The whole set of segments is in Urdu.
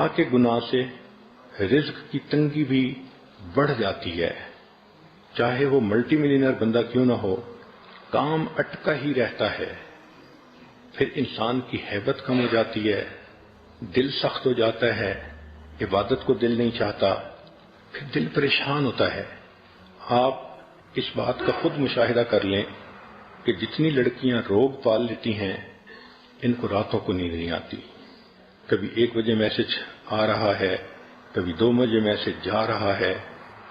کے گناہ سے رزق کی تنگی بھی بڑھ جاتی ہے، چاہے وہ ملٹی ملینئر بندہ کیوں نہ ہو، کام اٹکا ہی رہتا ہے، پھر انسان کی ہیبت کم ہو جاتی ہے، دل سخت ہو جاتا ہے، عبادت کو دل نہیں چاہتا، پھر دل پریشان ہوتا ہے۔ آپ اس بات کا خود مشاہدہ کر لیں کہ جتنی لڑکیاں روگ پال لیتی ہیں ان کو راتوں کو نیند نہیں آتی، کبھی 1 بجے میسج آ رہا ہے، کبھی 2 بجے میسج جا رہا ہے،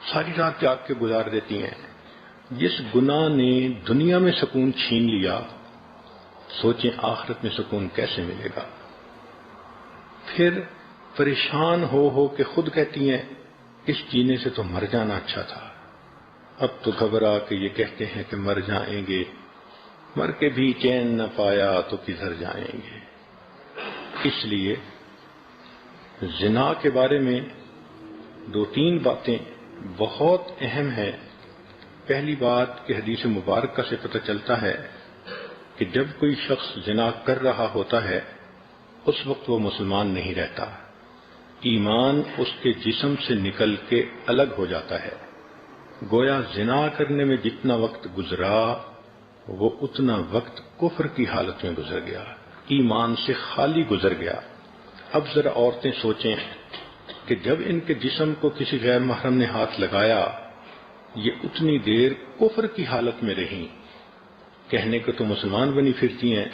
ساری رات جاگ کے گزار دیتی ہیں۔ جس گناہ نے دنیا میں سکون چھین لیا، سوچیں آخرت میں سکون کیسے ملے گا۔ پھر پریشان ہو کے خود کہتی ہیں اس جینے سے تو مر جانا اچھا تھا، اب تو گھبرا کے یہ کہتے ہیں کہ مر جائیں گے، مر کے بھی چین نہ پایا تو کدھر جائیں گے۔ اس لیے زنا کے بارے میں 2-3 باتیں بہت اہم ہیں۔ پہلی بات کہ حدیث مبارکہ سے پتہ چلتا ہے کہ جب کوئی شخص زنا کر رہا ہوتا ہے اس وقت وہ مسلمان نہیں رہتا، ایمان اس کے جسم سے نکل کے الگ ہو جاتا ہے، گویا زنا کرنے میں جتنا وقت گزرا وہ اتنا وقت کفر کی حالت میں گزر گیا، ایمان سے خالی گزر گیا۔ اب ذرا عورتیں سوچیں کہ جب ان کے جسم کو کسی غیر محرم نے ہاتھ لگایا، یہ اتنی دیر کفر کی حالت میں رہیں، کہنے کو تو مسلمان بنی پھرتی ہیں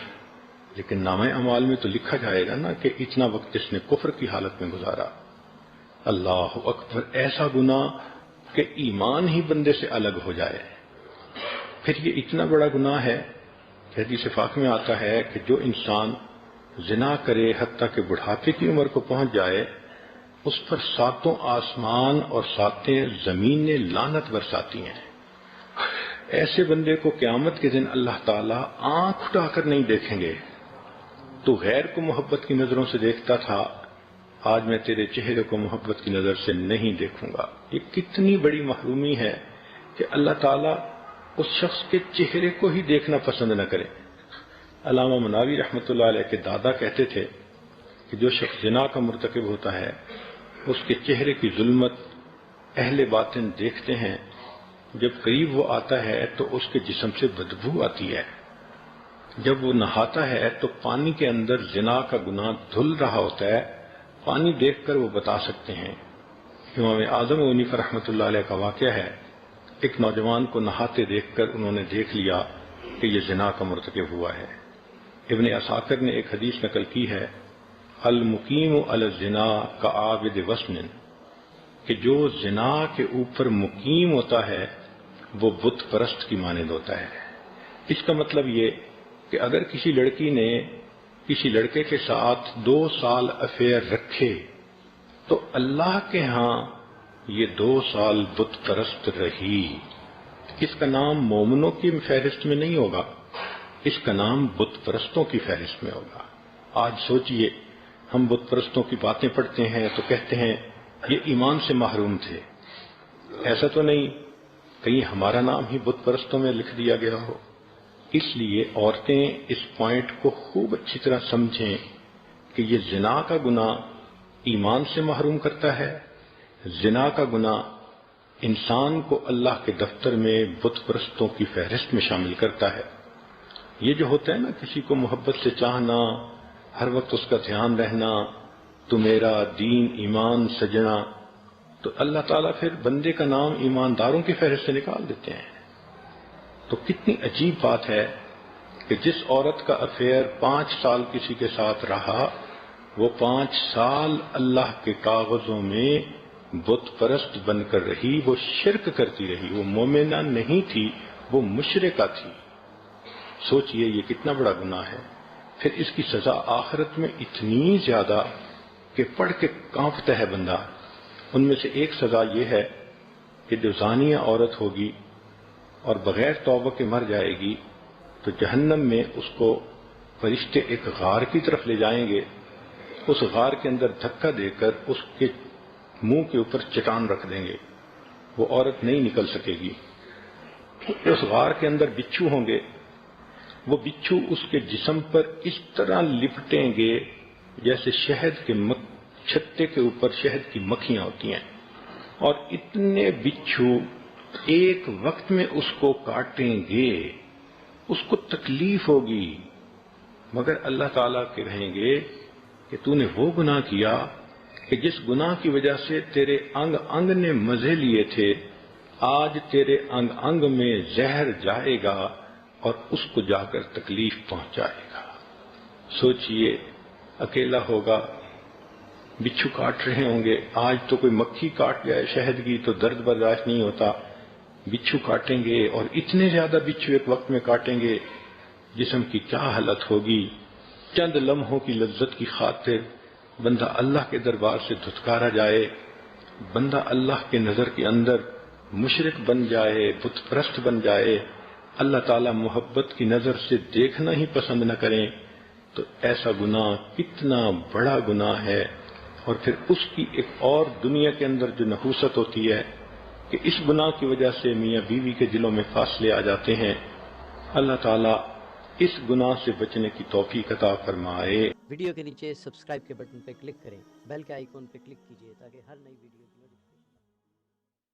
لیکن نامہ اعمال میں تو لکھا جائے گا نا کہ اتنا وقت اس نے کفر کی حالت میں گزارا۔ اللہ اکبر، ایسا گناہ کہ ایمان ہی بندے سے الگ ہو جائے۔ پھر یہ اتنا بڑا گناہ ہے کہ حدیث پاک میں آتا ہے کہ جو انسان زنا کرے حتیٰ کہ بڑھاپے کی عمر کو پہنچ جائے، اس پر 7 آسمان اور 7 زمینیں لعنت برساتی ہیں۔ ایسے بندے کو قیامت کے دن اللہ تعالیٰ آنکھ اٹھا کر نہیں دیکھیں گے۔ تو غیر کو محبت کی نظروں سے دیکھتا تھا، آج میں تیرے چہرے کو محبت کی نظر سے نہیں دیکھوں گا۔ یہ کتنی بڑی محرومی ہے کہ اللہ تعالیٰ اس شخص کے چہرے کو ہی دیکھنا پسند نہ کرے۔ علامہ مناوی رحمۃ اللہ علیہ کے دادا کہتے تھے کہ جو شخص زنا کا مرتکب ہوتا ہے اس کے چہرے کی ظلمت اہل باطن دیکھتے ہیں، جب قریب وہ آتا ہے تو اس کے جسم سے بدبو آتی ہے، جب وہ نہاتا ہے تو پانی کے اندر زنا کا گناہ دھل رہا ہوتا ہے، پانی دیکھ کر وہ بتا سکتے ہیں۔ امام اعظم حنیفہ رحمۃ اللہ علیہ کا واقعہ ہے، ایک نوجوان کو نہاتے دیکھ کر انہوں نے دیکھ لیا کہ یہ زنا کا مرتکب ہوا ہے۔ ابن عساکر نے ایک حدیث نقل کی ہے، المقیم علی الزنا کعابد وثن، کہ جو زنا کے اوپر مقیم ہوتا ہے وہ بت پرست کی مانند ہوتا ہے۔ اس کا مطلب یہ کہ اگر کسی لڑکی نے کسی لڑکے کے ساتھ 2 سال افیئر رکھے تو اللہ کے ہاں یہ 2 سال بت پرست رہی، اس کا نام مومنوں کی فہرست میں نہیں ہوگا، اس کا نام بت پرستوں کی فہرست میں ہوگا۔ آج سوچئے ہم بت پرستوں کی باتیں پڑھتے ہیں تو کہتے ہیں یہ ایمان سے محروم تھے، ایسا تو نہیں کہیں ہمارا نام ہی بت پرستوں میں لکھ دیا گیا ہو۔ اس لیے عورتیں اس پوائنٹ کو خوب اچھی طرح سمجھیں کہ یہ زنا کا گناہ ایمان سے محروم کرتا ہے، زنا کا گناہ انسان کو اللہ کے دفتر میں بت پرستوں کی فہرست میں شامل کرتا ہے۔ یہ جو ہوتا ہے نا کسی کو محبت سے چاہنا، ہر وقت اس کا دھیان رہنا، تو میرا دین ایمان سجنا، تو اللہ تعالیٰ پھر بندے کا نام ایمانداروں کی فہرست سے نکال دیتے ہیں۔ تو کتنی عجیب بات ہے کہ جس عورت کا افیئر 5 سال کسی کے ساتھ رہا، وہ 5 سال اللہ کے کاغذوں میں بت پرست بن کر رہی، وہ شرک کرتی رہی، وہ مومنہ نہیں تھی، وہ مشرکہ تھی۔ سوچئے یہ کتنا بڑا گناہ ہے۔ پھر اس کی سزا آخرت میں اتنی زیادہ کہ پڑھ کے کانپتا ہے بندہ۔ ان میں سے ایک سزا یہ ہے کہ جو زانیہ عورت ہوگی اور بغیر توبہ کے مر جائے گی تو جہنم میں اس کو فرشتے ایک غار کی طرف لے جائیں گے، اس غار کے اندر دھکا دے کر اس کے منہ کے اوپر چٹان رکھ دیں گے، وہ عورت نہیں نکل سکے گی۔ اس غار کے اندر بچھو ہوں گے، وہ بچھو اس کے جسم پر اس طرح لپٹیں گے جیسے شہد کے چھتے کے اوپر شہد کی مکھیاں ہوتی ہیں، اور اتنے بچھو ایک وقت میں اس کو کاٹیں گے، اس کو تکلیف ہوگی، مگر اللہ تعالیٰ کہیں گے کہ تو نے وہ گناہ کیا کہ جس گناہ کی وجہ سے تیرے انگ انگ نے مزے لیے تھے، آج تیرے انگ انگ میں زہر جائے گا اور اس کو جا کر تکلیف پہنچائے گا۔ سوچئے، اکیلا ہوگا، بچھو کاٹ رہے ہوں گے، آج تو کوئی مکھی کاٹ جائے شہد کی تو درد برداشت نہیں ہوتا، بچھو کاٹیں گے اور اتنے زیادہ بچھو ایک وقت میں کاٹیں گے، جسم کی کیا حالت ہوگی۔ چند لمحوں کی لذت کی خاطر بندہ اللہ کے دربار سے دھتکارا جائے، بندہ اللہ کے نظر کے اندر مشرک بن جائے، بت پرست بن جائے، اللہ تعالیٰ محبت کی نظر سے دیکھنا ہی پسند نہ کریں، تو ایسا گناہ کتنا بڑا گناہ ہے۔ اور پھر اس کی ایک اور دنیا کے اندر جو نحوست ہوتی ہے کہ اس گناہ کی وجہ سے میاں بیوی کے دلوں میں فاصلے آ جاتے ہیں۔ اللہ تعالیٰ اس گناہ سے بچنے کی توفیق عطا فرمائے۔ ویڈیو کے نیچے سبسکرائب کے بٹن پہ کلک کریں، بیل کے آئیکن پہ کلک کیجئے تاکہ ہر نئی ویڈیو کی